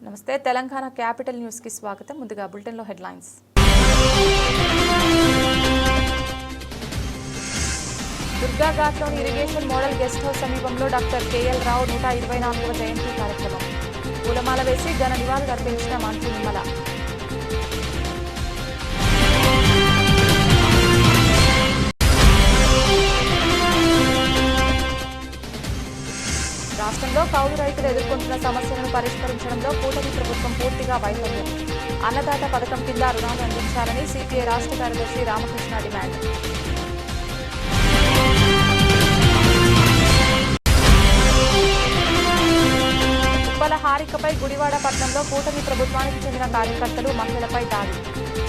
నమస్తే Telangana capital news కి స్వాగతం. ముందుగా బులెటిన్ లో హెడ్లైన్స్. దుర్గా ఘాట్లోని ఇరిగేషన్ మోడల్ గెస్ట్ హౌస్ సమీపంలో డాక్టర్ కేఎల్ రావు 124వ జయంతి కార్యక్రమం. పూలమాల వేసి ఘన నివాళులు అర్పించిన మంత్రి నిమ్మల. రాష్ట్రంలో కౌలు రైతులు ఎదుర్కొంటున్న సమస్యలను పరిష్కరించడంలో కూటమి ప్రభుత్వం పూర్తిగా వైఫల్యం. అన్నదాత పథకం కింద రుణాలు అందించాలని సిపిఐ రాష్ట్ర కార్యదర్శి రామకృష్ణ డిమాండ్. ఉప్పల హారికపై గుడివాడ పట్టణంలో కూటమి ప్రభుత్వానికి చెందిన కార్యకర్తలు మహిళలపై దాడి.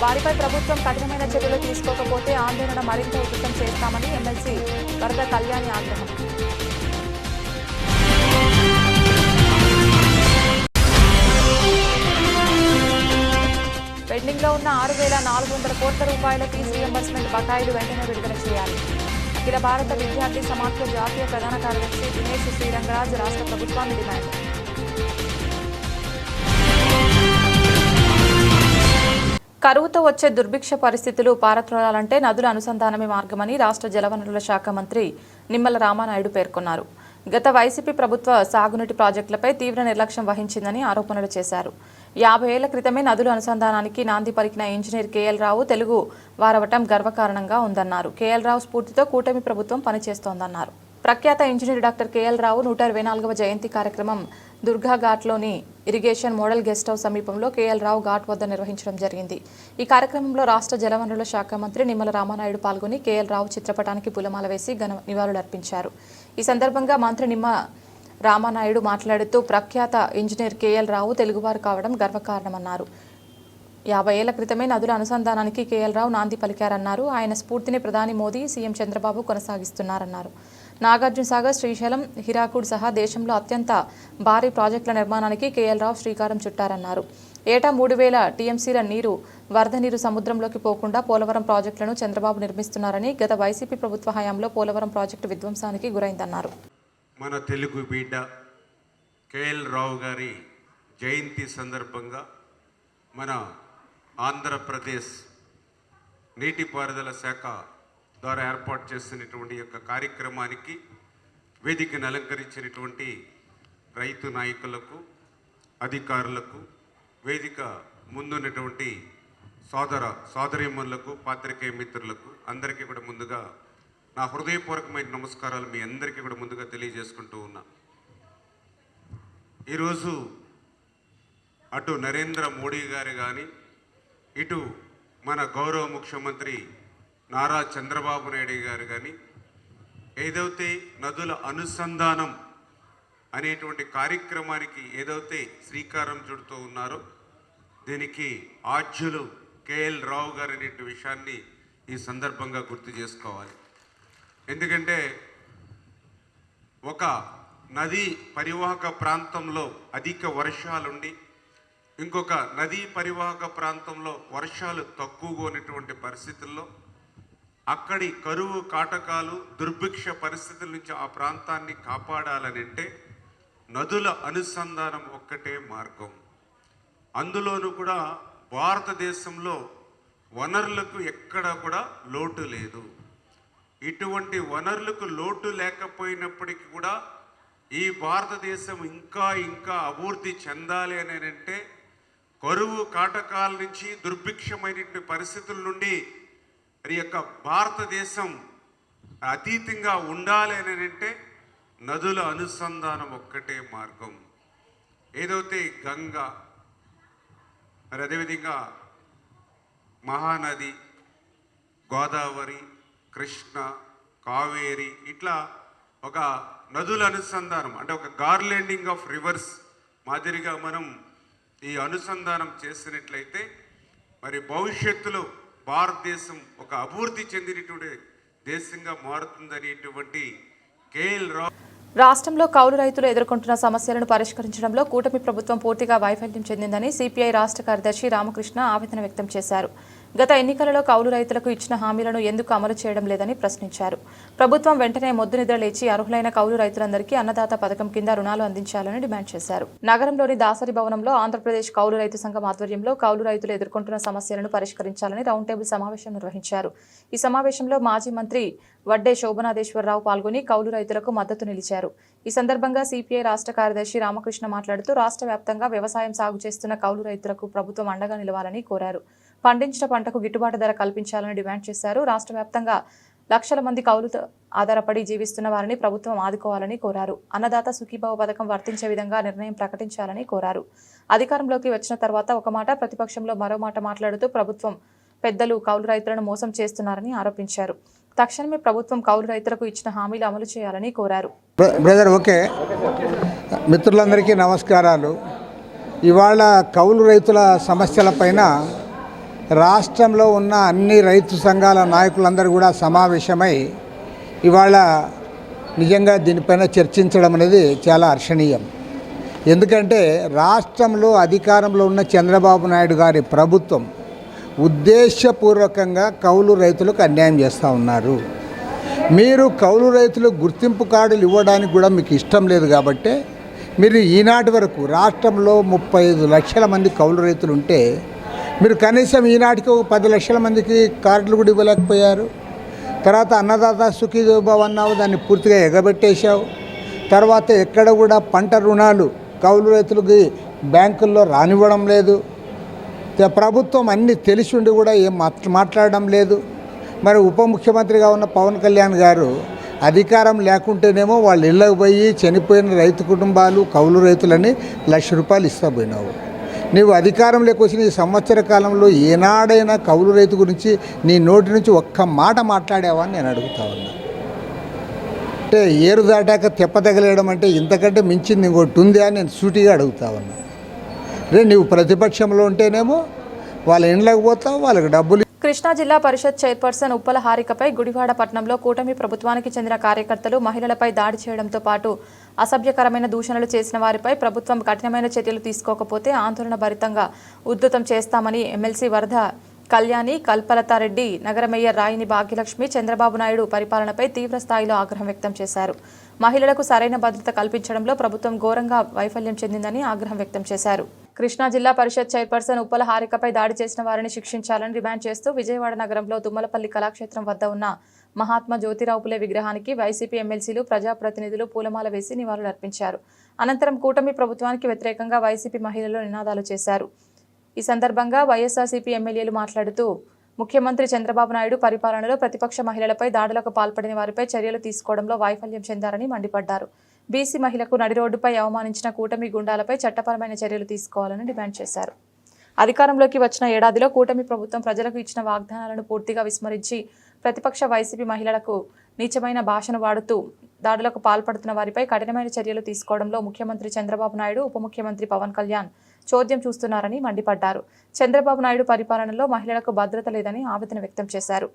వారిపై ప్రభుత్వం కఠినమైన చర్యలు తీసుకోకపోతే ఆందోళన మరింత ఉధృతం చేస్తామని ఎమ్మెల్సీ వరద కళ్యాణి ఆగ్రహం. పెండింగ్ లో ఉన్న 6,400 కోట్ల రూపాయల ఫీజు రియంబర్స్మెంట్ బకాయిలు వెంటనే విడుదల చేయాలి. అఖిల భారత విద్యార్థి సమాఖ్య జాతీయ ప్రధాన కార్యదర్శి దినేష్ శ్రీరంగరాజ్ రాష్ట్ర ప్రభుత్వాన్ని డిమాండ్. కరువుతో వచ్చే దుర్భిక్ష పరిస్థితులు పారత్రోలాలంటే నదుల అనుసంధానమే మార్గమని రాష్ట్ర జలవనరుల శాఖ మంత్రి నిమ్మల రామానాయుడు పేర్కొన్నారు. గత వైసీపీ ప్రభుత్వ సాగునీటి ప్రాజెక్టులపై తీవ్ర నిర్లక్ష్యం వహించిందని ఆరోపణలు చేశారు. 50 ఏళ్ల క్రితమే నదుల అనుసంధానానికి నాంది పలికిన ఇంజనీర్ కేఎల్ రావు తెలుగు వారవటం గర్వకారణంగా ఉందన్నారు. కేఎల్ రావు స్ఫూర్తితో కూటమి ప్రభుత్వం పనిచేస్తోందన్నారు. ప్రఖ్యాత ఇంజనీర్ డాక్టర్ కేఎల్ రావు 124వ జయంతి కార్యక్రమం దుర్గా ఘాట్లోని ఇరిగేషన్ మోడల్ గెస్ట్ హౌస్ సమీపంలో కేఎల్ రావు ఘాట్ వద్ద నిర్వహించడం జరిగింది. ఈ కార్యక్రమంలో రాష్ట్ర జలవనరుల శాఖ మంత్రి నిమ్మల రామానాయుడు పాల్గొని కేఎల్ రావు చిత్రపటానికి పూలమాల వేసి ఘన నివాళులర్పించారు. ఈ సందర్భంగా మంత్రి నిమ్మ రామానాయుడు మాట్లాడుతూ ప్రఖ్యాత ఇంజనీర్ కేఎల్ రావు తెలుగువారు కావడం గర్వకారణమన్నారు. 50 ఏళ్ల క్రితమే నదుల అనుసంధానానికి కేఎల్ రావు నాంది పలికారన్నారు. ఆయన స్ఫూర్తిని ప్రధాని మోదీ, సీఎం చంద్రబాబు కొనసాగిస్తున్నారన్నారు. నాగార్జున సాగర్, శ్రీశైలం, హిరాకుడ్ సహా దేశంలో అత్యంత భారీ ప్రాజెక్టుల నిర్మాణానికి కేఎల్ రావు శ్రీకారం చుట్టారన్నారు. ఏటా 3,000 టీఎంసీల నీరు వరద నీరు సముద్రంలోకి పోకుండా పోలవరం ప్రాజెక్టులను చంద్రబాబు నిర్మిస్తున్నారని, గత వైసీపీ ప్రభుత్వ హయాంలో పోలవరం ప్రాజెక్టు విధ్వంసానికి గురైందన్నారు. మన తెలుగు బిడ్డ కేఎల్ రావు గారి జయంతి సందర్భంగా మన ఆంధ్రప్రదేశ్ నీటిపారుదల శాఖ ద్వారా ఏర్పాటు చేసినటువంటి యొక్క కార్యక్రమానికి వేదికను అలంకరించినటువంటి రైతు నాయకులకు, అధికారులకు, వేదిక ముందున్నటువంటి సోదరీమణులకు, పాత్రికేయ మిత్రులకు అందరికీ కూడా ముందుగా నా హృదయపూర్వకమైన నమస్కారాలు మీ అందరికీ కూడా ముందుగా తెలియజేసుకుంటూ ఉన్నా. ఈరోజు అటు నరేంద్ర మోడీ గారు కానీ, ఇటు మన గౌరవ ముఖ్యమంత్రి నారా చంద్రబాబు నాయుడు గారు కానీ ఏదైతే నదుల అనుసంధానం అనేటువంటి కార్యక్రమానికి ఏదైతే శ్రీకారం చుడుతూ ఉన్నారో దీనికి ఆద్యులు కేఎల్ రావు గారు అనే విషయాన్ని ఈ సందర్భంగా గుర్తు చేసుకోవాలి. ఎందుకంటే ఒక నదీ పరివాహక ప్రాంతంలో అధిక వర్షాలుండి ఇంకొక నదీ పరివాహక ప్రాంతంలో వర్షాలు తక్కువగా ఉన్నటువంటి పరిస్థితుల్లో అక్కడి కరువు కాటకాలు, దుర్భిక్ష పరిస్థితుల నుంచి ఆ ప్రాంతాన్ని కాపాడాలని అంటే నదుల అనుసంధానం ఒక్కటే మార్గం. అందులోనూ కూడా భారతదేశంలో వనరులకు ఎక్కడా కూడా లోటు లేదు. ఇటువంటి వనరులకు లోటు లేకపోయినప్పటికీ కూడా ఈ భారతదేశం ఇంకా అభివృద్ధి చెందాలి అని అంటే కరువు కాటకాల నుంచి, దుర్భిక్షమైన పరిస్థితుల నుండి ఈ యొక్క భారతదేశం అతీతంగా ఉండాలి అని అంటే నదుల అనుసంధానం ఒక్కటే మార్గం. ఏదైతే గంగా, మరి అదేవిధంగా మహానది, గోదావరి, కృష్ణ, కావేరి, ఇట్లా ఒక నదుల అనుసంధానం అంటే ఒక గార్లెండింగ్ ఆఫ్ రివర్స్ మాదిరిగా మనం ఈ అనుసంధానం చేసినట్లయితే మరి భవిష్యత్తులో భారతదేశం ఒక అభివృద్ధి చెందినటువంటి దేశంగా మారుతుందనేటువంటి కేఎల్ రావు. రాష్ట్రంలో కౌలు రైతులు ఎదుర్కొంటున్న సమస్యలను పరిష్కరించడంలో కూటమి ప్రభుత్వం పూర్తిగా వైఫల్యం చెందిందని సిపిఐ రాష్ట్ర కార్యదర్శి రామకృష్ణ ఆవేదన వ్యక్తం చేశారు. గత ఎన్నికలలో కౌలు రైతులకు ఇచ్చిన హామీలను ఎందుకు అమలు చేయడం లేదని ప్రశ్నించారు. ప్రభుత్వం వెంటనే మొద్దు నిద్ర లేచి అర్హులైన కౌలు రైతులందరికీ అన్నదాత పథకం కింద రుణాలు అందించాలని డిమాండ్ చేశారు. నగరంలోని దాసరి భవనంలో ఆంధ్రప్రదేశ్ కౌలు రైతు సంఘం ఆధ్వర్యంలో కౌలు రైతులు ఎదుర్కొంటున్న సమస్యలను పరిష్కరించాలని రౌండ్ టేబుల్ సమావేశం నిర్వహించారు. ఈ సమావేశంలో మాజీ మంత్రి వడ్డే శోభనాథేశ్వరరావు పాల్గొని కౌలు రైతులకు మద్దతు నిలిచారు. ఈ సందర్భంగా సిపిఐ రాష్ట్ర కార్యదర్శి రామకృష్ణ మాట్లాడుతూ రాష్ట్ర వ్యాప్తంగా వ్యవసాయం సాగు చేస్తున్న కౌలు రైతులకు ప్రభుత్వం అండగా నిలవాలని కోరారు. పండించిన పంటకు గిట్టుబాటు ధర కల్పించాలని డిమాండ్ చేశారు. రాష్ట్ర వ్యాప్తంగా లక్షల మంది కౌలుతో ఆధారపడి జీవిస్తున్న వారిని ప్రభుత్వం ఆదుకోవాలని కోరారు. అన్నదాత సుఖీభవ పథకం వర్తించే విధంగా నిర్ణయం ప్రకటించాలని కోరారు. అధికారంలోకి వచ్చిన తర్వాత ఒక మాట, ప్రతిపక్షంలో మరో మాట మాట్లాడుతూ ప్రభుత్వం పెద్దలు కౌలు రైతులను మోసం చేస్తున్నారని ఆరోపించారు. తక్షణమే ప్రభుత్వం కౌలు రైతులకు ఇచ్చిన హామీలు అమలు చేయాలని కోరారు. బ్రదర్ ఓకే, మిత్రులందరికీ నమస్కారాలు. ఇవాళ కౌలు రైతుల సమస్యలపైన రాష్ట్రంలో ఉన్న అన్ని రైతు సంఘాల నాయకులందరూ కూడా సమావేశమై ఇవాళ నిజంగా దీనిపైన చర్చించడం అనేది చాలా హర్షణీయం. ఎందుకంటే రాష్ట్రంలో అధికారంలో ఉన్న చంద్రబాబు నాయుడు గారి ప్రభుత్వం ఉద్దేశపూర్వకంగా కౌలు రైతులకు అన్యాయం చేస్తూ ఉన్నారు. మీరు కౌలు రైతులకు గుర్తింపు కార్డులు ఇవ్వడానికి కూడా మీకు ఇష్టం లేదు కాబట్టి మీరు ఈనాటి వరకు రాష్ట్రంలో 35 లక్షల మంది కౌలు రైతులు ఉంటే మీరు కనీసం ఈనాటికి 10 లక్షల మందికి కార్డులు కూడా ఇవ్వలేకపోయారు. తర్వాత అన్నదాత సుఖీభవ అన్నావు, దాన్ని పూర్తిగా ఎగబెట్టేశావు. తర్వాత ఎక్కడ కూడా పంట రుణాలు కౌలు రైతులకి బ్యాంకుల్లో రానివ్వడం లేదు. ప్రభుత్వం అన్నీ తెలిసి ఉండి కూడా ఏం మాట్లాడడం లేదు. మరి ఉప ముఖ్యమంత్రిగా ఉన్న పవన్ కళ్యాణ్ గారు అధికారం లేకుంటేనేమో వాళ్ళ ఇళ్ళకు పోయి చనిపోయిన రైతు కుటుంబాలు కౌలు రైతులని ₹1,00,000 ఇస్తా పోయినావు. నీవు అధికారంలోకి వచ్చిన ఈ సంవత్సర కాలంలో ఏనాడైనా కౌలు రైతు గురించి నీ నోటి నుంచి ఒక్క మాట మాట్లాడావా అని నేను అడుగుతా ఉన్నా. అంటే ఏరు దాటాక తెప్పతగలేయడం అంటే ఇంతకంటే మించింది ఇంకోటి ఉందా అని నేను సూటిగా అడుగుతా ఉన్నా. రే నీవు ప్రతిపక్షంలో ఉంటేనేమో వాళ్ళ ఇండ్లకు పోతావు, వాళ్ళకి డబ్బులు. కృష్ణా జిల్లా పరిషత్ చైర్పర్సన్ ఉప్పల హారికపై గుడివాడ పట్టణంలో కూటమి ప్రభుత్వానికి చెందిన కార్యకర్తలు మహిళలపై దాడి చేయడంతో పాటు అసభ్యకరమైన దూషణలు చేసిన వారిపై ప్రభుత్వం కఠినమైన చర్యలు తీసుకోకపోతే ఆందోళన భరితంగా ఉద్ధృతం చేస్తామని ఎమ్మెల్సీ వరద కళ్యాణి, కల్పలతారెడ్డి, నగర మేయర్ రాయిని భాగ్యలక్ష్మి చంద్రబాబు నాయుడు పరిపాలనపై తీవ్ర స్థాయిలో ఆగ్రహం వ్యక్తం చేశారు. మహిళలకు సరైన భద్రత కల్పించడంలో ప్రభుత్వం ఘోరంగా వైఫల్యం చెందిందని ఆగ్రహం వ్యక్తం చేశారు. కృష్ణా జిల్లా పరిషత్ చైర్పర్సన్ ఉప్పల హారికపై దాడి చేసిన వారిని శిక్షించాలని డిమాండ్ చేస్తూ విజయవాడ నగరంలో తుమ్మలపల్లి కళాక్షేత్రం వద్ద ఉన్న మహాత్మా జ్యోతిరావు పులే విగ్రహానికి వైసీపీ ఎమ్మెల్సీలు, ప్రజాప్రతినిధులు పూలమాల వేసి నివాళులర్పించారు. అనంతరం కూటమి ప్రభుత్వానికి వ్యతిరేకంగా వైసీపీ మహిళలు నినాదాలు చేశారు. ఈ సందర్భంగా వైఎస్ఆర్సీపీ ఎమ్మెల్యేలు మాట్లాడుతూ ముఖ్యమంత్రి చంద్రబాబు నాయుడు పరిపాలనలో ప్రతిపక్ష మహిళలపై దాడులకు పాల్పడిన వారిపై చర్యలు తీసుకోవడంలో వైఫల్యం చెందారని మండిపడ్డారు. బీసీ మహిళకు నడి రోడ్డుపై అవమానించిన కూటమి గుండాలపై చట్టపరమైన చర్యలు తీసుకోవాలని డిమాండ్ చేశారు. అధికారంలోకి వచ్చిన ఏడాదిలో కూటమి ప్రభుత్వం ప్రజలకు ఇచ్చిన వాగ్దానాలను పూర్తిగా విస్మరించి ప్రతిపక్ష వైసీపీ మహిళలకు నీచమైన భాషను వాడుతూ దాడులకు పాల్పడుతున్న వారిపై కఠినమైన చర్యలు తీసుకోవడంలో ముఖ్యమంత్రి చంద్రబాబు నాయుడు, ఉప ముఖ్యమంత్రి పవన్ కళ్యాణ్ చోద్యం చూస్తున్నారని మండిపడ్డారు. చంద్రబాబు నాయుడు పరిపాలనలో మహిళలకు భద్రత లేదని ఆవేదన వ్యక్తం చేశారు.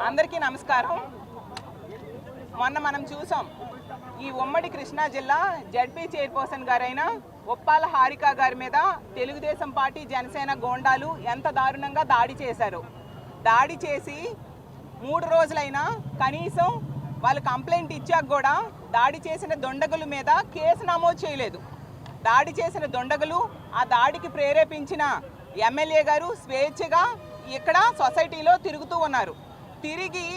అందరికీ నమస్కారం. మొన్న మనం చూసాం ఈ ఉమ్మడి కృష్ణా జిల్లా జడ్పీ చైర్పర్సన్ గారైన ఉప్పాల హారిక గారి మీద తెలుగుదేశం పార్టీ, జనసేన గోండాలు ఎంత దారుణంగా దాడి చేశారు. దాడి చేసి 3 రోజులైనా కనీసం వాళ్ళు కంప్లైంట్ ఇచ్చాక కూడా దాడి చేసిన దుండగుల మీద కేసు నమోదు చేయలేదు. దాడి చేసిన దుండగులు, ఆ దాడికి ప్రేరేపించిన ఎమ్మెల్యే గారు స్వేచ్ఛగా ఇక్కడ సొసైటీలో తిరుగుతూ ఉన్నారు. తిరిగి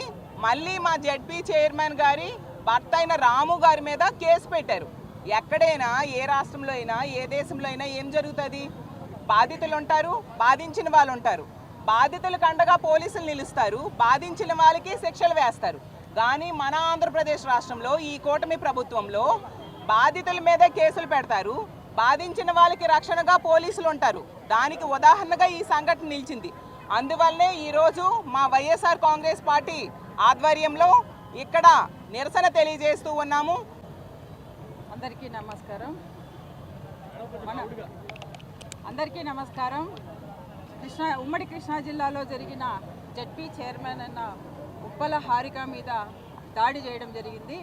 మళ్ళీ మా జడ్పీ చైర్మన్ గారి భర్త అయిన రాము గారి మీద కేసు పెట్టారు. ఎక్కడైనా, ఏ రాష్ట్రంలో అయినా, ఏ దేశంలో అయినా ఏం జరుగుతుంది? బాధితులు ఉంటారు, బాధించిన వాళ్ళు ఉంటారు. బాధితులకు అండగా పోలీసులు నిలుస్తారు, బాధించిన వాళ్ళకి శిక్షలు వేస్తారు. కానీ మన ఆంధ్రప్రదేశ్ రాష్ట్రంలో ఈ కూటమి ప్రభుత్వంలో బాధితుల మీదే కేసులు పెడతారు, బాధించిన వాళ్ళకి రక్షణగా పోలీసులు ఉంటారు. దానికి ఉదాహరణగా ఈ సంఘటన నిలిచింది. అందువల్లనే ఈరోజు మా వైఎస్ఆర్ కాంగ్రెస్ పార్టీ ఆధ్వర్యంలో ఇక్కడ నిరసన తెలియజేస్తూ ఉన్నాము. అందరికీ నమస్కారం. అందరికీ నమస్కారం. ఉమ్మడి కృష్ణా జిల్లాలో జరిగిన జడ్పీ చైర్మన్ అన్న ఉప్పల హారిక మీద దాడి చేయడం జరిగింది.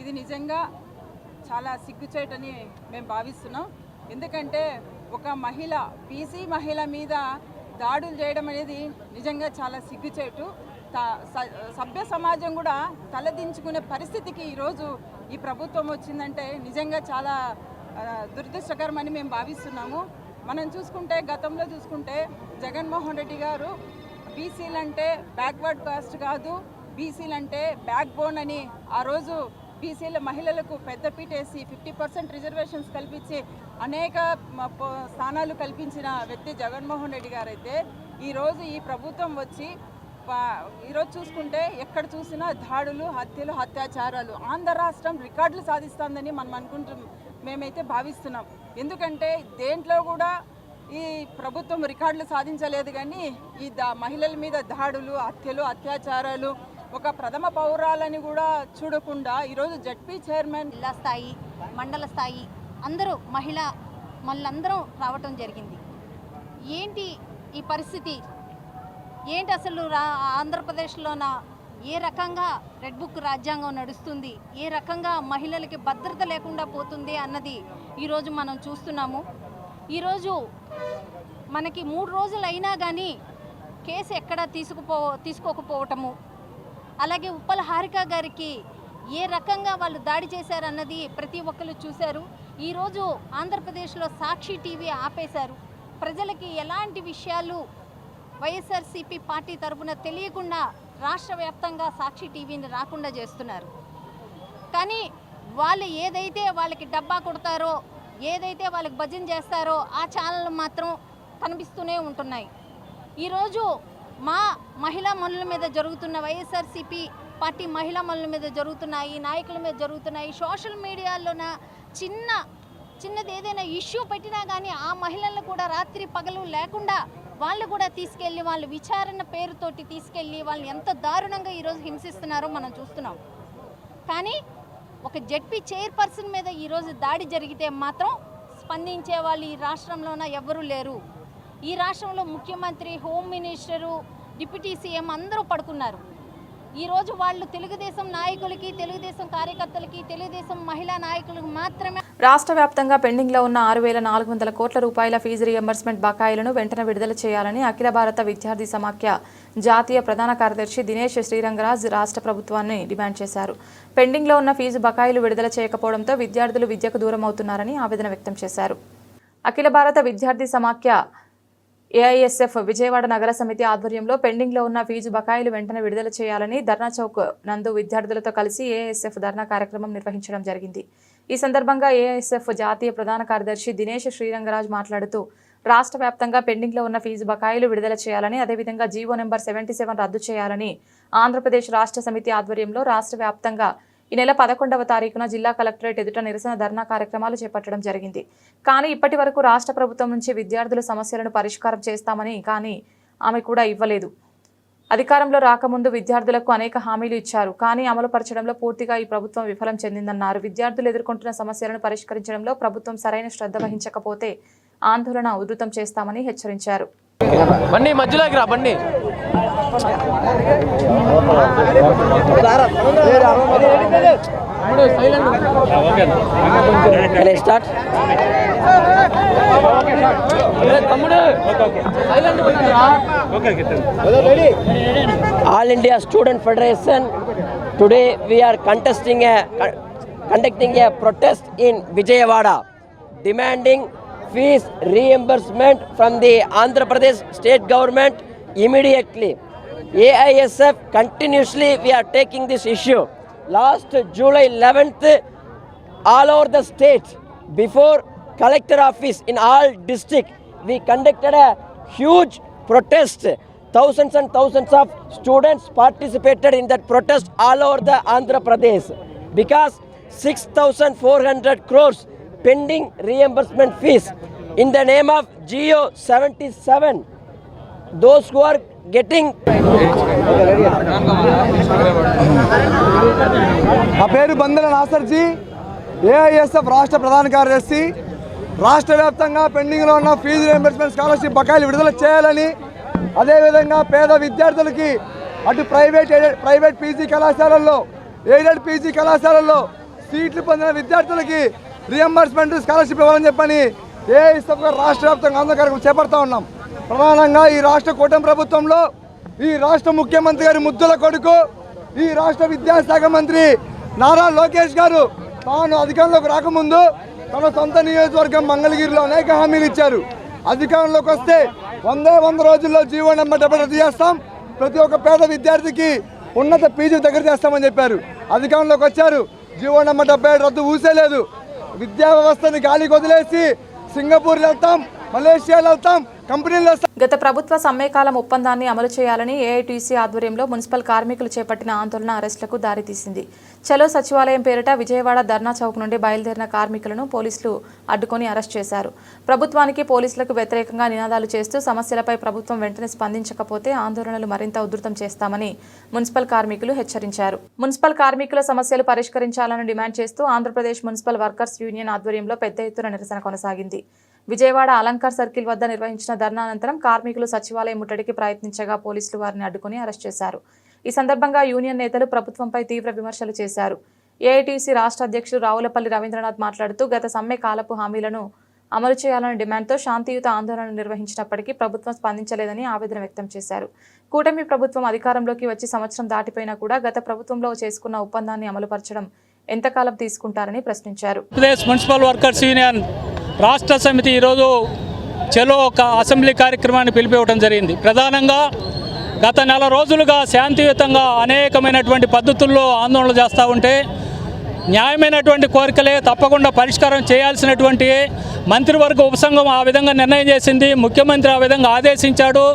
ఇది నిజంగా చాలా సిగ్గుచేటని మేము భావిస్తున్నాం. ఎందుకంటే ఒక మహిళ, బీసీ మహిళ మీద దాడులు చేయడం అనేది నిజంగా చాలా సిగ్గుచేటు. సభ్య సమాజం కూడా తలదించుకునే పరిస్థితికి ఈరోజు ఈ ప్రభుత్వం వచ్చిందంటే నిజంగా చాలా దురదృష్టకరమని మేము భావిస్తున్నాము. మనం చూసుకుంటే గతంలో చూసుకుంటే జగన్మోహన్ రెడ్డి గారు బీసీలంటే బ్యాక్వర్డ్ కాస్ట్ కాదు, బీసీలంటే బ్యాక్ బోన్ అని ఆ రోజు బీసీల మహిళలకు పెద్దపీట వేసి 50% రిజర్వేషన్స్ కల్పించి అనేక స్థానాలు కల్పించిన వ్యక్తి జగన్మోహన్ రెడ్డి గారు అయితే ఈరోజు ఈ ప్రభుత్వం వచ్చి ఈరోజు చూసుకుంటే ఎక్కడ చూసినా దాడులు, హత్యలు, అత్యాచారాలు. ఆంధ్ర రాష్ట్రం రికార్డులు సాధిస్తుందని మనం మేమైతే భావిస్తున్నాం. ఎందుకంటే దేంట్లో కూడా ఈ ప్రభుత్వం రికార్డులు సాధించలేదు, కానీ ఈ మహిళల మీద దాడులు, హత్యలు, అత్యాచారాలు ఒక ప్రథమ పౌరాలని కూడా చూడకుండా ఈరోజు జడ్పీ చైర్మన్ జిల్లా స్థాయి, మండల స్థాయి అందరూ మళ్ళందరం రావటం జరిగింది. ఏంటి ఈ పరిస్థితి? ఏంటి అసలు ఆంధ్రప్రదేశ్లోన ఏ రకంగా రెడ్ బుక్ రాజ్యాంగం నడుస్తుంది, ఏ రకంగా మహిళలకి భద్రత లేకుండా పోతుంది అన్నది ఈరోజు మనం చూస్తున్నాము. ఈరోజు మనకి 3 రోజులు అయినా కానీ కేసు ఎక్కడ తీసుకోకపోవటము, అలాగే ఉప్పల హారిక గారికి ఏ రకంగా వాళ్ళు దాడి చేశారన్నది ప్రతి ఒక్కరు చూశారు. ఈరోజు ఆంధ్రప్రదేశ్లో సాక్షి టీవీ ఆపేశారు. ప్రజలకి ఎలాంటి విషయాలు వైఎస్ఆర్సీపీ పార్టీ తరఫున తెలియకుండా రాష్ట్ర వ్యాప్తంగా సాక్షి టీవీని రాకుండా చేస్తున్నారు. కానీ వాళ్ళు ఏదైతే వాళ్ళకి డబ్బా కొడతారో, ఏదైతే వాళ్ళకి భజన చేస్తారో ఆ ఛానళ్ళు మాత్రం కనిపిస్తూనే ఉంటున్నాయి. ఈరోజు మా మహిళా మనుల మీద జరుగుతున్న, వైఎస్ఆర్సీపీ పార్టీ మహిళా మనుల మీద జరుగుతున్నాయి, నాయకుల మీద జరుగుతున్నాయి. సోషల్ మీడియాలోన చిన్నది ఏదైనా ఇష్యూ పెట్టినా కానీ ఆ మహిళలను కూడా రాత్రి పగలు లేకుండా వాళ్ళు కూడా తీసుకెళ్ళి వాళ్ళు విచారణ పేరుతోటి తీసుకెళ్ళి వాళ్ళని ఎంత దారుణంగా ఈరోజు హింసిస్తున్నారో మనం చూస్తున్నాం. కానీ ఒక జడ్పీ చైర్పర్సన్ మీద ఈరోజు దాడి జరిగితే మాత్రం స్పందించే వాళ్ళు ఈ రాష్ట్రంలోన ఎవ్వరూ లేరు. ఈ రాష్ట్రంలో ముఖ్యమంత్రి, హోమ్ మినిస్టరు, డిప్యూటీ సీఎం అందరూ పడుకున్నారు. ఈరోజు వాళ్ళు తెలుగుదేశం నాయకులకి, తెలుగుదేశం కార్యకర్తలకి, తెలుగుదేశం మహిళా నాయకులకు మాత్రమే. రాష్ట్ర వ్యాప్తంగా పెండింగ్లో ఉన్న 6,400 కోట్ల రూపాయల ఫీజు రియంబర్స్మెంట్ బకాయిలను వెంటనే విడుదల చేయాలని అఖిల భారత విద్యార్థి సమాఖ్య జాతీయ ప్రధాన కార్యదర్శి దినేష్ శ్రీరంగరాజ్ రాష్ట్ర ప్రభుత్వాన్ని డిమాండ్ చేశారు. పెండింగ్లో ఉన్న ఫీజు బకాయిలు విడుదల చేయకపోవడంతో విద్యార్థులు విద్యకు దూరం అవుతున్నారని ఆవేదన వ్యక్తం చేశారు. అఖిల భారత విద్యార్థి సమాఖ్య ఏఐఎస్ఎఫ్ విజయవాడ నగర సమితి ఆధ్వర్యంలో పెండింగ్లో ఉన్న ఫీజు బకాయిలు వెంటనే విడుదల చేయాలని ధర్నా చౌక్ నందు విద్యార్థులతో కలిసి ఏఐఎస్ఎఫ్ ధర్నా కార్యక్రమం నిర్వహించడం జరిగింది. ఈ సందర్భంగా ఏఐఎస్ఎఫ్ జాతీయ ప్రధాన కార్యదర్శి దినేష్ శ్రీరంగరాజ్ మాట్లాడుతూ రాష్ట్ర వ్యాప్తంగా పెండింగ్లో ఉన్న ఫీజు బకాయిలు విడుదల చేయాలని, అదేవిధంగా జీవో నెంబర్ 77 రద్దు చేయాలని ఆంధ్రప్రదేశ్ రాష్ట్ర సమితి ఆధ్వర్యంలో రాష్ట్ర వ్యాప్తంగా ఈ నెల 11వ తారీఖున జిల్లా కలెక్టరేట్ ఎదుట నిరసన ధర్నా కార్యక్రమాలు చేపట్టడం జరిగింది. కానీ ఇప్పటి వరకు రాష్ట్ర ప్రభుత్వం నుంచి విద్యార్థుల సమస్యలను పరిష్కారం చేస్తామని కానీ ఆమె కూడా ఇవ్వలేదు. అధికారంలో రాకముందు విద్యార్థులకు అనేక హామీలు ఇచ్చారు, కానీ అమలు పరచడంలో పూర్తిగా ఈ ప్రభుత్వం విఫలం చెందిందన్నారు. విద్యార్థులు ఎదుర్కొంటున్న సమస్యలను పరిష్కరించడంలో ప్రభుత్వం సరైన శ్రద్ధ వహించకపోతే ఆందోళన ఉధృతం చేస్తామని హెచ్చరించారు. బండి మధ్యలోకి రా బండి. All India Student Federation, today we are conducting a protest in Vijayawada, demanding fees reimbursement from the Andhra Pradesh state government immediately. AISF continuously we are taking this issue. Last July 11th, all over the state, before collector office in all district, we conducted a huge protest. Thousands and thousands of students participated in that protest all over the Andhra Pradesh, because 6,400 crores pending reimbursement fees in the name of GO 77. Those who are getting. నా పేరు బందల నాసర్జీ, AISF రాష్ట్ర ప్రధాన కార్యదర్శి. రాష్ట్ర వ్యాప్తంగా పెండింగ్లో ఉన్న fee reimbursement scholarship బకాయిలు విడుదల చేయాలని, అదేవిధంగా పేద విద్యార్థులకి అటు ప్రైవేట్ పీజీ కళాశాలల్లో, ఎయిడెడ్ పీజీ కళాశాలల్లో సీట్లు పొందిన విద్యార్థులకి రీయింబర్స్మెంట్ స్కాలర్షిప్ ఇవ్వాలని చెప్పని ఏఐఎస్ఎఫ్గా రాష్ట్ర వ్యాప్తంగా ఆందోళన కార్యక్రమం చేపడతా ఉన్నాం. ప్రధానంగా ఈ రాష్ట్ర కూటమి ప్రభుత్వంలో ఈ రాష్ట్ర ముఖ్యమంత్రి గారి ముద్దుల కొడుకు, ఈ రాష్ట్ర విద్యాశాఖ మంత్రి నారా లోకేష్ గారు తాను అధికారంలోకి రాకముందు తన సొంత నియోజకవర్గం మంగళగిరిలో అనేక హామీలు ఇచ్చారు. అధికారంలోకి వస్తే 100 రోజుల్లో జీవో నెంబర్ 70 రద్దు చేస్తాం, ప్రతి ఒక్క పేద విద్యార్థికి ఉన్నత పీజీ దగ్గర చేస్తామని చెప్పారు. అధికారంలోకి వచ్చారు, జీవో నెంబర్ 70 రద్దు ఊసేలేదు. విద్యా వ్యవస్థని గాలికి వదిలేసి సింగపూర్లో వెళ్తాం, మలేషియాలో వెళ్తాం, కంపెనీలు. గత ప్రభుత్వ సమ్మెకాలం ఒప్పందాన్ని అమలు చేయాలని ఏఐటీసీ ఆధ్వర్యంలో మున్సిపల్ కార్మికులు చేపట్టిన ఆందోళన అరెస్టులకు దారితీసింది. చలో సచివాలయం పేరిట విజయవాడ ధర్నా చౌక్ నుండి బయలుదేరిన కార్మికులను పోలీసులు అడ్డుకొని అరెస్ట్ చేశారు. ప్రభుత్వానికి పోలీసులకు వ్యతిరేకంగా నినాదాలు చేస్తూ సమస్యలపై ప్రభుత్వం వెంటనే స్పందించకపోతే ఆందోళనలు మరింత ఉధృతం చేస్తామని మున్సిపల్ కార్మికులు హెచ్చరించారు. మున్సిపల్ కార్మికుల సమస్యలు పరిష్కరించాలని డిమాండ్ చేస్తూ ఆంధ్రప్రదేశ్ మున్సిపల్ వర్కర్స్ యూనియన్ ఆధ్వర్యంలో పెద్ద ఎత్తున నిరసన కొనసాగింది. విజయవాడ అలంకార్ సర్కిల్ వద్ద నిర్వహించిన ధర్నా అనంతరం కార్మికులు సచివాలయం ముట్టడికి ప్రయత్నించగా పోలీసులు వారిని అడ్డుకుని అరెస్ట్ చేశారు. ఈ సందర్భంగా యూనియన్ నేతలు ప్రభుత్వంపై తీవ్ర విమర్శలు చేశారు. ఏఐటీసీ రాష్ట్ర అధ్యక్షుడు రావులపల్లి రవీంద్రనాథ్ మాట్లాడుతూ గత సమ్మె కాలపు హామీలను అమలు చేయాలనే డిమాండ్తో శాంతియుత ఆందోళన నిర్వహించినప్పటికీ ప్రభుత్వం స్పందించలేదని ఆవేదన వ్యక్తం చేశారు. కూటమి ప్రభుత్వం అధికారంలోకి వచ్చి సంవత్సరం దాటిపోయినా కూడా గత ప్రభుత్వంలో చేసుకున్న ఒప్పందాన్ని అమలుపరచడం ఎంతకాలం తీసుకుంటారని ప్రశ్నించారు. మున్సిపల్ వర్కర్స్ యూనియన్ రాష్ట్ర సమితి ఈరోజు చలో ఒక అసెంబ్లీ కార్యక్రమాన్ని పిలిపివ్వడం జరిగింది. ప్రధానంగా గత నెల రోజులుగా శాంతియుతంగా అనేకమైనటువంటి పద్ధతుల్లో ఆందోళనలు చేస్తూ ఉంటే న్యాయమైనటువంటి కోరికలే తప్పకుండా పరిష్కారం చేయాల్సినటువంటి మంత్రివర్గ ఉపసంఘం ఆ విధంగా నిర్ణయం చేసింది. ముఖ్యమంత్రి ఆ విధంగా ఆదేశించాడు.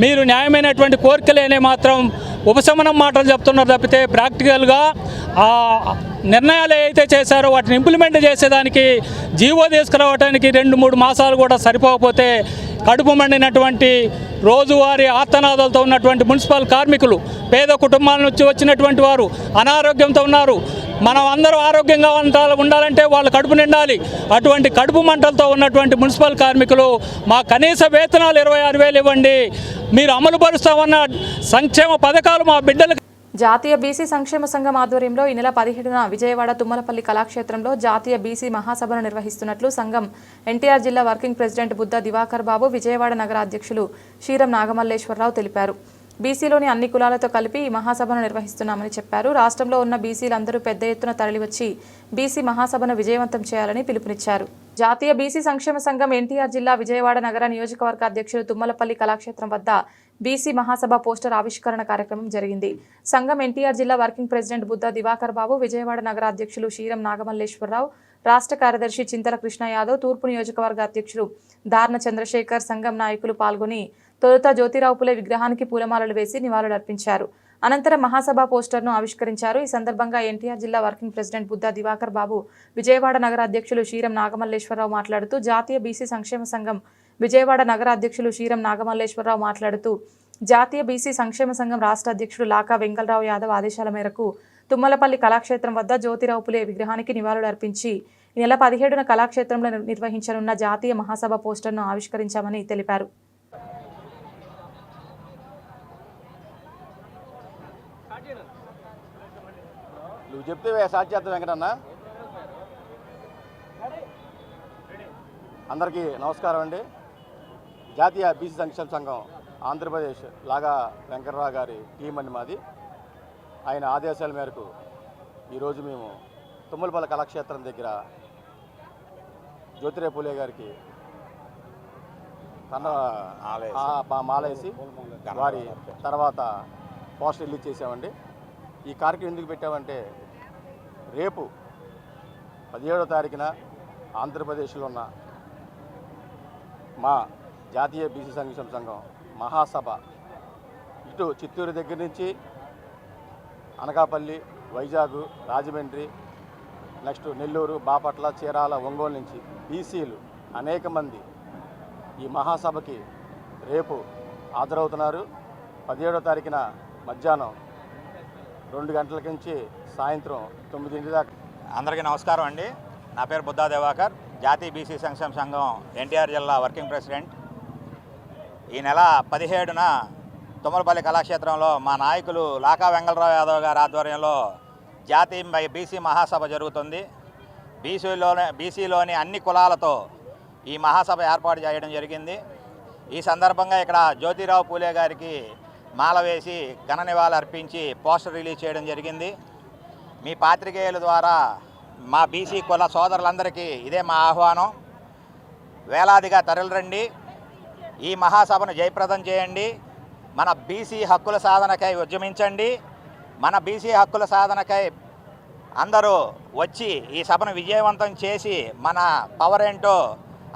మీరు న్యాయమైనటువంటి కోరికలేనే మాత్రం ఉపశమనం మాటలు చెప్తున్నారు తప్పితే ప్రాక్టికల్గా ఆ నిర్ణయాలు ఏవైతే చేశారో వాటిని ఇంప్లిమెంట్ చేసేదానికి జీవో తీసుకురావడానికి 2-3 మాసాలు కూడా సరిపోకపోతే కడుపు మండినటువంటి రోజువారీ ఆర్తనాదాలతో ఉన్నటువంటి మున్సిపల్ కార్మికులు, పేద కుటుంబాల నుంచి వచ్చినటువంటి వారు అనారోగ్యంతో ఉన్నారు. మనం అందరూ ఆరోగ్యంగా ఉండాలంటే వాళ్ళు కడుపు నిండాలి. అటువంటి కడుపు మంటలతో ఉన్నటువంటి మున్సిపల్ కార్మికులు మా కనీస వేతనాలు 26,000 ఇవ్వండి, మీరు అమలు పరుస్తామన్న సంక్షేమ పథకాలు మా బిడ్డలకు. జాతీయ బీసీ సంక్షేమ సంఘం ఆధ్వర్యంలో ఈ నెల 17న విజయవాడ తుమ్మలపల్లి కళాక్షేత్రంలో జాతీయ బీసీ మహాసభను నిర్వహిస్తున్నట్లు సంఘం ఎన్టీఆర్ జిల్లా వర్కింగ్ ప్రెసిడెంట్ బుద్ధ దివాకర్ బాబు, విజయవాడ నగర అధ్యక్షులు శ్రీరం నాగమల్లేశ్వరరావు తెలిపారు. బీసీలోని అన్ని కులాలతో కలిపి ఈ మహాసభను నిర్వహిస్తున్నామని చెప్పారు. రాష్ట్రంలో ఉన్న బీసీలందరూ పెద్ద ఎత్తున తరలివచ్చి బీసీ మహాసభను విజయవంతం చేయాలని పిలుపునిచ్చారు. జాతీయ బీసీ సంక్షేమ సంఘం ఎన్టీఆర్ జిల్లా విజయవాడ నగర నియోజకవర్గ అధ్యక్షులు తుమ్మలపల్లి కళాక్షేత్రం వద్ద బీసీ మహాసభ పోస్టర్ ఆవిష్కరణ కార్యక్రమం జరిగింది. సంఘం ఎన్టీఆర్ జిల్లా వర్కింగ్ ప్రెసిడెంట్ బుద్ధ దివాకర్ బాబు, విజయవాడ నగర అధ్యక్షులు శ్రీరం నాగమల్లేశ్వరరావు, రాష్ట్ర కార్యదర్శి చింతల కృష్ణ యాదవ్, తూర్పు నియోజకవర్గ అధ్యక్షులు దార్న చంద్రశేఖర్, సంఘం నాయకులు పాల్గొని తొలుత జ్యోతిరావు పులే విగ్రహానికి పూలమాలలు వేసి నివాళులర్పించారు. అనంతరం మహాసభ పోస్టర్ను ఆవిష్కరించారు. ఈ సందర్భంగా ఎన్టీఆర్ జిల్లా వర్కింగ్ ప్రెసిడెంట్ బుద్ధ దివాకర్ బాబు, విజయవాడ నగర అధ్యక్షులు శ్రీరం నాగమల్లేశ్వరరావు మాట్లాడుతూ జాతీయ బీసీ సంక్షేమ సంఘం విజయవాడ నగర అధ్యక్షులు శ్రీరం నాగమల్లేశ్వరరావు మాట్లాడుతూ జాతీయ బీసీ సంక్షేమ సంఘం రాష్ట్ర అధ్యక్షుడు లాకా వెంకలరావు యాదవ్ ఆదేశాల మేరకు తుమ్మలపల్లి కళాక్షేత్రం వద్ద జ్యోతిరావు పులే విగ్రహానికి నివాళులర్పించి ఈ నెల 17న కళాక్షేత్రంలో నిర్వహించనున్న జాతీయ మహాసభ పోస్టర్ను ఆవిష్కరించామని తెలిపారు. నువ్వు చెప్తే సాధ్యత వెంకటన్న. అందరికీ నమస్కారం అండి. జాతీయ బీసీ సంక్షేమ సంఘం ఆంధ్రప్రదేశ్ లాగా వెంకటరావు గారి టీం అండి మాది. ఆయన ఆదేశాల మేరకు ఈరోజు మేము తుమ్మలపల్లి కళాక్షేత్రం దగ్గర జ్యోతిరావు పూలే గారికి మాలేసి వారి తర్వాత పోస్టర్ రిలీజ్ చేసామండి. ఈ కార్యక్రమం ఎందుకు పెట్టామంటే రేపు 17వ తారీఖున ఆంధ్రప్రదేశ్లో ఉన్న మా జాతీయ బీసీ సంక్షేమ సంఘం మహాసభ ఇటు చిత్తూరు దగ్గర నుంచి అనకాపల్లి, వైజాగ్, రాజమండ్రి, నెక్స్ట్ నెల్లూరు, బాపట్ల, చీరాల, ఒంగోలు నుంచి బీసీలు అనేక మంది ఈ మహాసభకి రేపు హాజరవుతున్నారు. 17వ తారీఖున మధ్యాహ్నం 2 గంటల నుంచి సాయంత్రం 9 దాకా. అందరికీ నమస్కారం అండి. నా పేరు బుద్ధా దివాకర్. జాతీయ బీసీ సంక్షేమ సంఘం ఎన్టీఆర్ జిల్లా వర్కింగ్ ప్రెసిడెంట్. ఈ నెల 17న తుమ్మలపల్లి కళాక్షేత్రంలో మా నాయకులు లాకా వెంగళరావు యాదవ్ గారి ఆధ్వర్యంలో జాతీయ బీసీ మహాసభ జరుగుతుంది. బీసీలోని అన్ని కులాలతో ఈ మహాసభ ఏర్పాటు చేయడం జరిగింది. ఈ సందర్భంగా ఇక్కడ జ్యోతిరావు పూలే గారికి మాల వేసి ఘన నివాళులు అర్పించి పోస్టర్ రిలీజ్ చేయడం జరిగింది. మీ పాత్రికేయుల ద్వారా మా బీసీ కుల సోదరులందరికీ ఇదే మా ఆహ్వానం. వేలాదిగా తరలిరండి, ఈ మహాసభను జయప్రదం చేయండి. మన బీసీ హక్కుల సాధనకై ఉద్యమించండి. మన బీసీ హక్కుల సాధనకై అందరూ వచ్చి ఈ సభను విజయవంతం చేసి మన పవర్ ఏంటో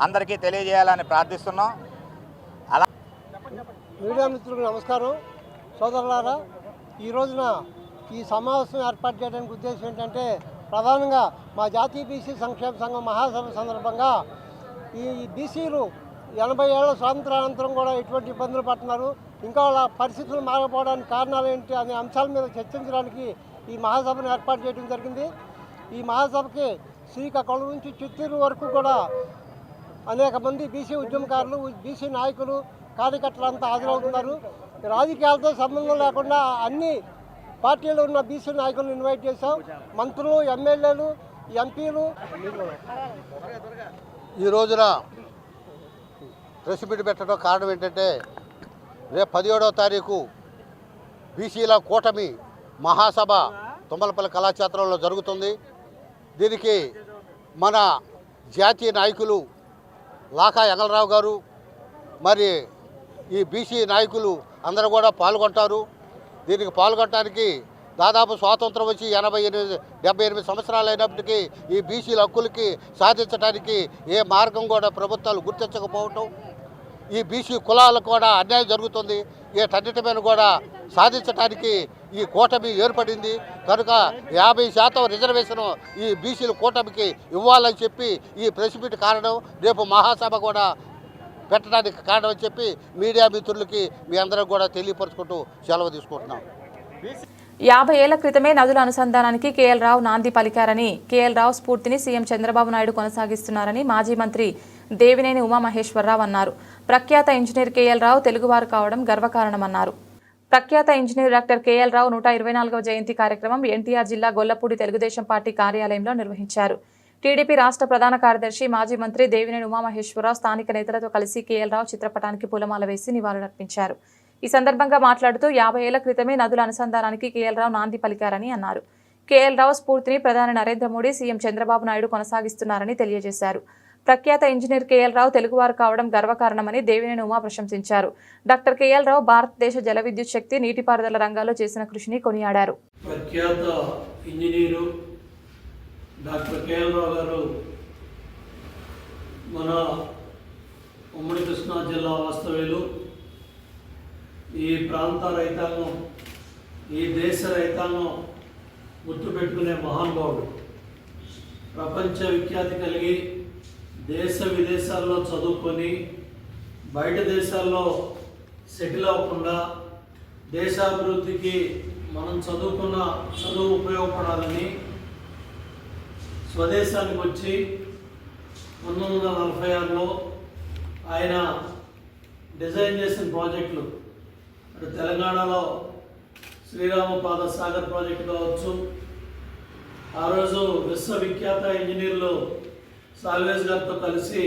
అందరికీ తెలియజేయాలని ప్రార్థిస్తున్నాం. అలా మీడియా మిత్రులకు నమస్కారం. సోదరులారా, ఈ రోజున ఈ సమావేశం ఏర్పాటు చేయడానికి ఉద్దేశం ఏంటంటే, ప్రధానంగా మా జాతీయ బీసీ సంక్షేమ సంఘం మహాసభ సందర్భంగా ఈ బీసీలు 80 ఏళ్ల స్వాతంత్రానంతరం కూడా ఎటువంటి ఇబ్బందులు పడుతున్నారు, ఇంకా వాళ్ళ పరిస్థితులు మారకపోవడానికి కారణాలు ఏంటి అనే అంశాల మీద చర్చించడానికి ఈ మహాసభను ఏర్పాటు చేయడం జరిగింది. ఈ మహాసభకి శ్రీకాకుళం నుంచి చిత్తూరు వరకు కూడా అనేక మంది బీసీ ఉద్యమకారులు, బీసీ నాయకులు, కార్యకర్తలు అంతా హాజరవుతున్నారు. రాజకీయాలతో సంబంధం లేకుండా అన్ని పార్టీలు ఉన్న బీసీ నాయకులను ఇన్వైట్ చేశాం. మంత్రులు, ఎమ్మెల్యేలు, ఎంపీలు. ఈ రోజున ప్రెస్ మీట్ పెట్టడం కారణం ఏంటంటే, రేపు 17వ తారీఖు బీసీల కూటమి మహాసభ తుమ్మలపల్లి కళాక్షేత్రంలో జరుగుతుంది. దీనికి మన జాతీయ నాయకులు లాకా వెంగళరావు గారు, మరి ఈ బీసీ నాయకులు అందరూ కూడా పాల్గొంటారు. దీనికి పాల్గొనడానికి దాదాపు స్వాతంత్రం వచ్చి 78 సంవత్సరాలు అయినప్పటికీ ఈ బీసీల హక్కులకి సాధించడానికి ఏ మార్గం కూడా ప్రభుత్వాలు గుర్తించకపోవటం, ఈ బీసీ కులాలకు కూడా అన్యాయం జరుగుతుంది. వీటన్నిటి మీద కూడా సాధించడానికి ఈ కూటమి ఏర్పడింది. కనుక 50% రిజర్వేషన్ ఈ బీసీల కూటమికి ఇవ్వాలని చెప్పి ఈ ప్రెస్ మీట్ కారణం. రేపు మహాసభ కూడా పెట్టడానికి కారణం అని చెప్పి మీడియా మిత్రులకి మీ అందరం కూడా తెలియపరుచుకుంటూ సెలవు తీసుకుంటున్నాం. 50 ఏళ్ల క్రితమే నదుల అనుసంధానానికి కేఎల్ రావు నాంది పలికారని, కేఎల్ రావు స్ఫూర్తిని సీఎం చంద్రబాబు నాయుడు కొనసాగిస్తున్నారని మాజీ మంత్రి దేవినేని ఉమామహేశ్వరరావు అన్నారు. ప్రఖ్యాత ఇంజనీర్ కేఎల్ రావు తెలుగువారు కావడం గర్వకారణమన్నారు. ప్రఖ్యాత ఇంజనీర్ డాక్టర్ కేఎల్ రావు 124వ జయంతి కార్యక్రమం ఎన్టీఆర్ జిల్లా గొల్లపూడి తెలుగుదేశం పార్టీ కార్యాలయంలో నిర్వహించారు. టీడీపీ రాష్ట్ర ప్రధాన కార్యదర్శి మాజీ మంత్రి దేవినేని ఉమామహేశ్వరరావు స్థానిక నేతలతో కలిసి కేఎల్ రావు చిత్రపటానికి పూలమాల వేసి నివాళులర్పించారు. ఈ సందర్భంగా మాట్లాడుతూ 50 ఏళ్ల క్రితమే నదుల అనుసంధానానికి కేఎల్ రావు నాంది పలికారని అన్నారు. కేఎల్ రావు స్ఫూర్తిని ప్రధాని నరేంద్ర మోడీ, సీఎం చంద్రబాబు నాయుడు కొనసాగిస్తున్నారని తెలియజేశారు. ప్రఖ్యాత ఇంజనీర్ కేఎల్ రావు తెలుగువారు కావడం గర్వకారణమని దేవినేని ఉమా ప్రశంసించారు. డాక్టర్ కేఎల్ రావు భారతదేశ జల విద్యుత్ శక్తి, నీటిపారుదల రంగాల్లో చేసిన కృషిని కొనియాడారు. ప్రఖ్యాత ఇంజనీరు డాక్టర్ కేఎల్ రావు గారు మన ఉమ్మడి కృష్ణా జిల్లా వాస్తవ్యులు. ఈ ప్రాంత రైతాంగం, ఈ దేశ రైతాంగం గుర్తుపెట్టుకునే మహానుభావుడు. ప్రపంచ విఖ్యాతి కలిగి దేశ విదేశాల్లో చదువుకొని బయట దేశాల్లో సెటిల్ అవ్వకుండా దేశాభివృద్ధికి మనం చదువుకున్న చదువు ఉపయోగపడాలని స్వదేశానికి వచ్చి 1946లో ఆయన డిజైన్ చేసిన ప్రాజెక్టులు, అటు తెలంగాణలో శ్రీరామపాద సాగర్ ప్రాజెక్టు కావచ్చు, ఆ రోజు విశ్వవిఖ్యాత ఇంజనీర్లు సాల్వేజ్ గారితో కలిసి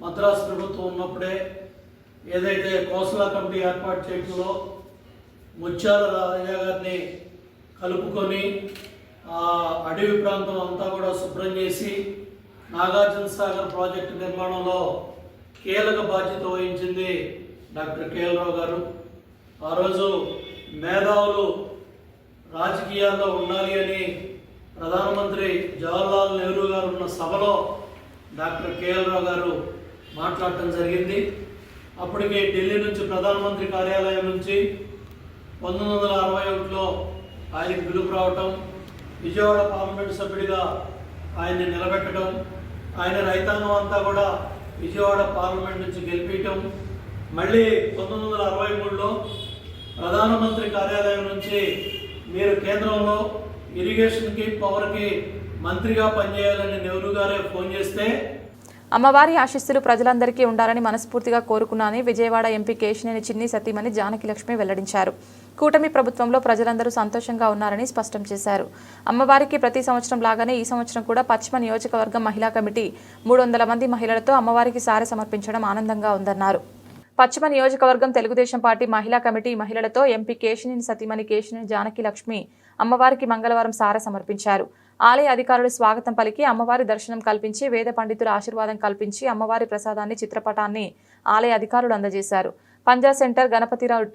మద్రాసు ప్రభుత్వం ఉన్నప్పుడే ఏదైతే కోస్లా కమిటీ ఏర్పాటు చేయడంలో ముత్యాల రాజయ్య గారిని కలుపుకొని ఆ అడవి ప్రాంతం అంతా కూడా శుభ్రం చేసి నాగార్జున సాగర్ ప్రాజెక్టు నిర్మాణంలో కీలక బాధ్యత వహించింది డాక్టర్ కేఎల్ రావు గారు. ఆ రోజు మేధావులు రాజకీయాల్లో ఉండాలి అని ప్రధానమంత్రి జవహర్లాల్ నెహ్రూ గారు ఉన్న సభలో డాక్టర్ కేఎల్ రావు గారు మాట్లాడటం జరిగింది. అప్పటికే ఢిల్లీ నుంచి ప్రధానమంత్రి కార్యాలయం నుంచి 1961లో ఆయనకు పిలుపు రావటం, విజయవాడ పార్లమెంటు సభ్యుడిగా ఆయన్ని నిలబెట్టడం, ఆయన రైతాంగం అంతా కూడా విజయవాడ పార్లమెంట్ నుంచి గెలిపించడం, మళ్ళీ 1963లో ప్రధానమంత్రి కార్యాలయం నుంచి మీరు కేంద్రంలో ఇరిగేషన్కి, పవర్కి మంత్రిగా పనిచేయాలని నెహ్రూ గారే ఫోన్ చేస్తే అమ్మవారి ఆశీస్సులు ప్రజలందరికీ ఉండాలని మనస్ఫూర్తిగా కోరుకున్నానని విజయవాడ ఎంపీ కేశినేని చిన్ని సతీమణి జానకి లక్ష్మి వెల్లడించారు. కూటమి ప్రభుత్వంలో ప్రజలందరూ సంతోషంగా ఉన్నారని స్పష్టం చేశారు. అమ్మవారికి ప్రతి సంవత్సరం లాగానే ఈ సంవత్సరం కూడా పశ్చిమ నియోజకవర్గం మహిళా కమిటీ 300 మంది మహిళలతో అమ్మవారికి సారె సమర్పించడం ఆనందంగా ఉందన్నారు. పశ్చిమ నియోజకవర్గం తెలుగుదేశం పార్టీ మహిళా కమిటీ మహిళలతో ఎంపీ కేశినేని సతీమణి కేశినేని జానకి లక్ష్మి అమ్మవారికి మంగళవారం సారె సమర్పించారు. ఆలయ అధికారులు స్వాగతం పలికి అమ్మవారి దర్శనం కల్పించి వేద పండితుల ఆశీర్వాదం కల్పించి అమ్మవారి ప్రసాదాన్ని చిత్రపటాన్ని ఆలయ అధికారులు అందజేశారు. Panja center Ganapathirao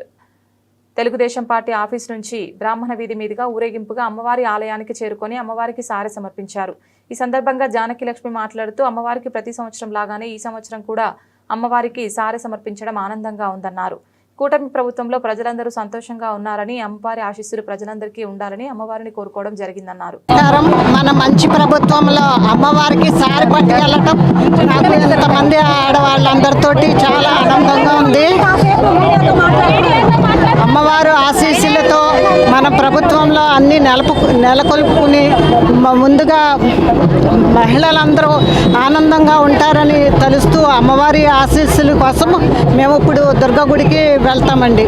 Telugu Desam party office నుంచి బ్రాహ్మణ వీధి మీదుగా ఊరేగింపుగా అమ్మవారి ఆలయానికి చేరుకొని అమ్మవారికి సారె సమర్పించారు. ఈ సందర్భంగా జానకి లక్ష్మి మాట్లాడుతూ అమ్మవారికి ప్రతి సంవత్సరం లాగానే ఈ సంవత్సరం కూడా అమ్మవారికి సారె సమర్పించడం ఆనందంగా ఉందన్నారు. కూటమి ప్రభుత్వంలో ప్రజలందరూ సంతోషంగా ఉన్నారని అమ్మవారి ఆశీస్సులు ప్రజలందరికీ ఉండాలని అమ్మవారిని కోరుకోవడం జరిగిందన్నారు. మన మంచి ప్రభుత్వంలో అమ్మవారికి సారి పట్టుకెళ్ళటం నాకు ఇంతమంది ఆడవాళ్ళందరితోటి చాలా ఆనందంగా ఉంది. అమ్మవారు ఆశీస్సులతో మన ప్రభుత్వంలో అన్ని నెలకొల్పుకుని ముందుగా మహిళలందరూ ఆనందంగా ఉంటారని తెలుస్తూ అమ్మవారి ఆశీస్సుల కోసం మేము ఇప్పుడు దుర్గ గుడికి వెళ్తామండి.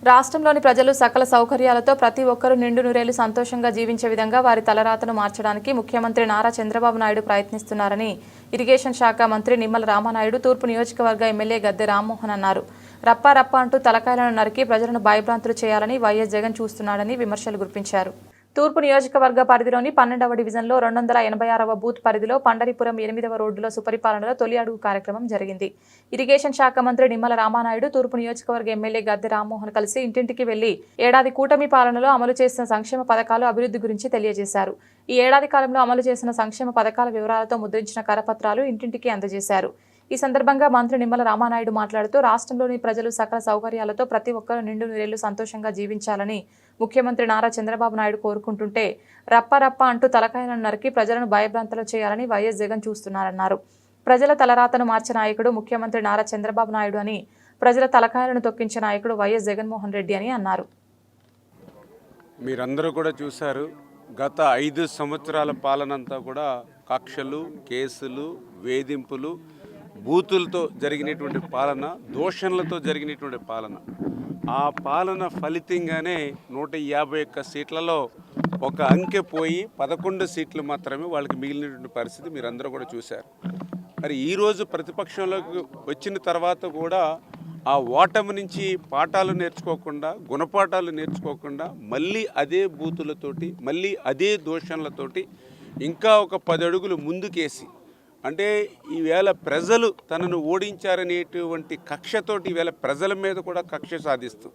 రాష్ట్రంలోని ప్రజలు సకల సౌకర్యాలతో ప్రతి ఒక్కరూ నిండు నూరేళ్లు సంతోషంగా జీవించే విధంగా వారి తలరాతను మార్చడానికి ముఖ్యమంత్రి నారా చంద్రబాబు నాయుడు ప్రయత్నిస్తున్నారని ఇరిగేషన్ శాఖ మంత్రి నిమ్మల రామానాయుడు తూర్పు నియోజకవర్గ ఎమ్మెల్యే గద్దె రామ్మోహన్ అన్నారు. రప్ప రప్ప అంటూ తలకాయలను నరికి ప్రజలను భయభ్రాంతులు చేయాలని వైఎస్ జగన్ చూస్తున్నాడని విమర్శలు గుర్పించారు. తూర్పు నియోజకవర్గ పరిధిలోని 12వ డివిజన్లో 286వ బూత్ పరిధిలో పండరిపురం 8వ రోడ్డులో సుపరిపాలనలో తొలి అడుగు కార్యక్రమం జరిగింది. ఇరిగేషన్ శాఖ మంత్రి నిమ్మల రామానాయుడు తూర్పు నియోజకవర్గ ఎమ్మెల్యే గద్దె రామ్మోహన్ కలిసి ఇంటింటికి వెళ్లి ఏడాది కూటమి పాలనలో అమలు చేసిన సంక్షేమ పథకాలు అభివృద్ధి గురించి తెలియజేశారు. ఈ ఏడాది కాలంలో అమలు చేసిన సంక్షేమ పథకాల వివరాలతో ముద్రించిన కరపత్రాలు ఇంటింటికి అందజేశారు. ఈ సందర్భంగా మంత్రి నిమ్మల రామానాయుడు మాట్లాడుతూ రాష్ట్రంలోని ప్రజలు సకల సౌకర్యాలతో ప్రతి ఒక్కరూ నిండు నూరేళ్లు సంతోషంగా జీవించాలని ముఖ్యమంత్రి నారా చంద్రబాబు నాయుడు కోరుకుంటుంటే రప్ప రప్ప అంటూ తలకాయలను నరికి ప్రజలను భయభ్రాంతులు చేయాలని వైఎస్ జగన్ చూస్తున్నారన్నారు. ప్రజల తలరాతను మార్చిన నాయకుడు ముఖ్యమంత్రి నారా చంద్రబాబు నాయుడు అని, ప్రజల తలకాయలను తొక్కించిన నాయకుడు వైఎస్ జగన్మోహన్ రెడ్డి అని అన్నారు. మీరందరూ కూడా చూశారు, గత 5 సంవత్సరాల పాలనంతా కూడా కక్షలు, కేసులు, వేధింపులు, బూతులతో జరిగినటువంటి పాలన, దోషణలతో జరిగినటువంటి పాలన. ఆ పాలన ఫలితంగానే 151 సీట్లలో ఒక అంకె పోయి 11 సీట్లు మాత్రమే వాళ్ళకి మిగిలినటువంటి పరిస్థితి మీరందరూ కూడా చూశారు. మరి ఈరోజు ప్రతిపక్షంలోకి వచ్చిన తర్వాత కూడా ఆ ఓటమి నుంచి పాఠాలు నేర్చుకోకుండా, గుణపాఠాలు నేర్చుకోకుండా మళ్ళీ అదే బూతులతోటి, మళ్ళీ అదే దోషణలతోటి ఇంకా ఒక 10 అడుగులు ముందుకేసి, అంటే ఈవేళ ప్రజలు తనను ఓడించారనేటువంటి కక్షతోటి ఈవేళ ప్రజల మీద కూడా కక్ష సాధిస్తూ,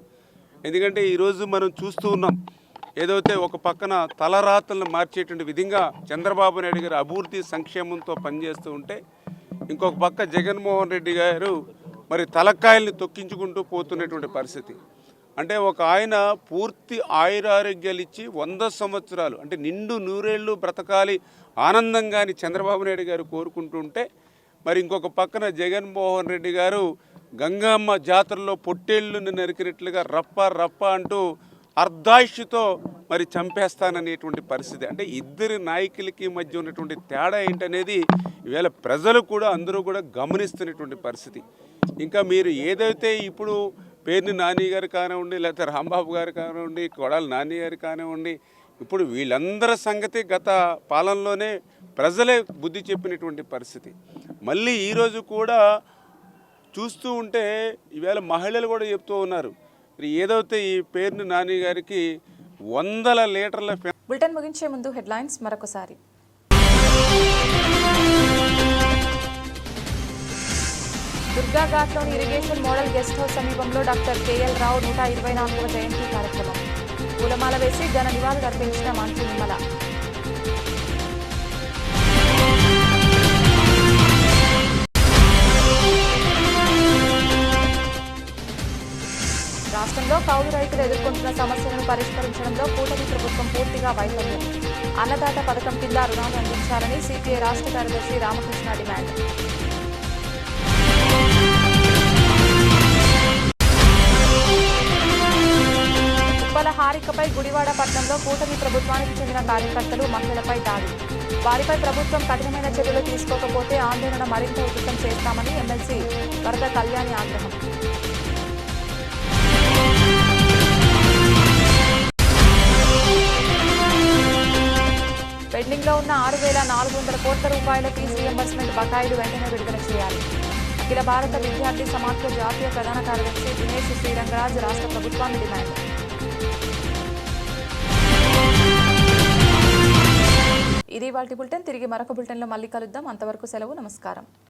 ఎందుకంటే ఈరోజు మనం చూస్తూ ఉన్నాం, ఏదైతే ఒక పక్కన తలరాతలను మార్చేటువంటి విధంగా చంద్రబాబు నాయుడు గారు అభివృద్ధి సంక్షేమంతో పనిచేస్తూ ఉంటే, ఇంకొక పక్క జగన్మోహన్ రెడ్డి గారు మరి తలకాయల్ని తొక్కించుకుంటూ పోతున్నటువంటి పరిస్థితి. అంటే ఒక ఆయన పూర్తి ఆయురారోగ్యాలు ఇచ్చి 100 సంవత్సరాలు అంటే నిండు నూరేళ్ళు బ్రతకాలి ఆనందంగా అని చంద్రబాబు నాయుడు గారు కోరుకుంటుంటే, మరి ఇంకొక పక్కన జగన్మోహన్ రెడ్డి గారు గంగమ్మ జాతరలో పొట్టేళ్ళను నరికినట్లుగా రప్ప రప్ప అంటూ అర్ధాయుష్తో మరి చంపేస్తాననేటువంటి పరిస్థితి. అంటే ఇద్దరి నాయకులకి మధ్య ఉన్నటువంటి తేడా ఏంటనేది ఈవేళ ప్రజలు కూడా అందరూ కూడా గమనిస్తున్నటువంటి పరిస్థితి. ఇంకా మీరు ఏదైతే ఇప్పుడు పేర్ని నాని గారు కానివ్వండి, లేకపోతే రాంబాబు గారు కానివ్వండి, కొడాలి నాని గారు కానివ్వండి, ఇప్పుడు వీళ్ళందరి సంగతి గత పాలనలోనే ప్రజలే బుద్ధి చెప్పినటువంటి పరిస్థితి. మళ్ళీ ఈరోజు కూడా చూస్తూ ఉంటే ఈవేళ మహిళలు కూడా చెప్తూ ఉన్నారు, ఏదైతే ఈ పేర్ని నాని గారికి 100 లీటర్ల. బులెటిన్ ముగించే ముందు హెడ్లైన్స్ మరొకసారి. దుర్గాఘాట్లోని ఇరిగేషన్ మోడల్ గెస్ట్ హౌస్ సమీపంలో డాక్టర్ కేఎల్ రావు 124వ జయంతి కార్యక్రమం. పూలమాల వేసి ఘన నివాళులు అర్పించిన మంత్రి నిమ్మల. రాష్ట్రంలో కౌలు రైతులు ఎదుర్కొంటున్న సమస్యలను పరిష్కరించడంలో కూటమి ప్రభుత్వం పూర్తిగా వైఫల్యం. అన్నదాత పథకం కింద రుణాలు అందించాలని సిపిఐ రాష్ట్ర కార్యదర్శి రామకృష్ణ డిమాండ్. ఉప్పల హారికపై గుడివాడ పట్టణంలో కూటమి ప్రభుత్వానికి చెందిన కార్యకర్తలు మహిళలపై దాడి. వారిపై ప్రభుత్వం కఠినమైన చర్యలు తీసుకోకపోతే ఆందోళన మరింత ఉధృతం చేస్తామని ఎమ్మెల్సీ వరద కళ్యాణి ఆగ్రహం. పెండింగ్లో ఉన్న 6,400 కోట్ల రూపాయల ఫీజు రియంబర్స్మెంట్ బకాయిలు వెంటనే విడుదల చేయాలి. అఖిల భారత విద్యార్థి సమాఖ్య జాతీయ ప్రధాన కార్యదర్శి దినేష్ శ్రీరంగరాజ్ రాష్ట్ర ప్రభుత్వాన్ని డిమాండ్. ఇది వాటి బులెటిన్. తిరిగి మరొక బులెటిన్లో మళ్ళీ కలుద్దాం. అంతవరకు సెలవు. నమస్కారం.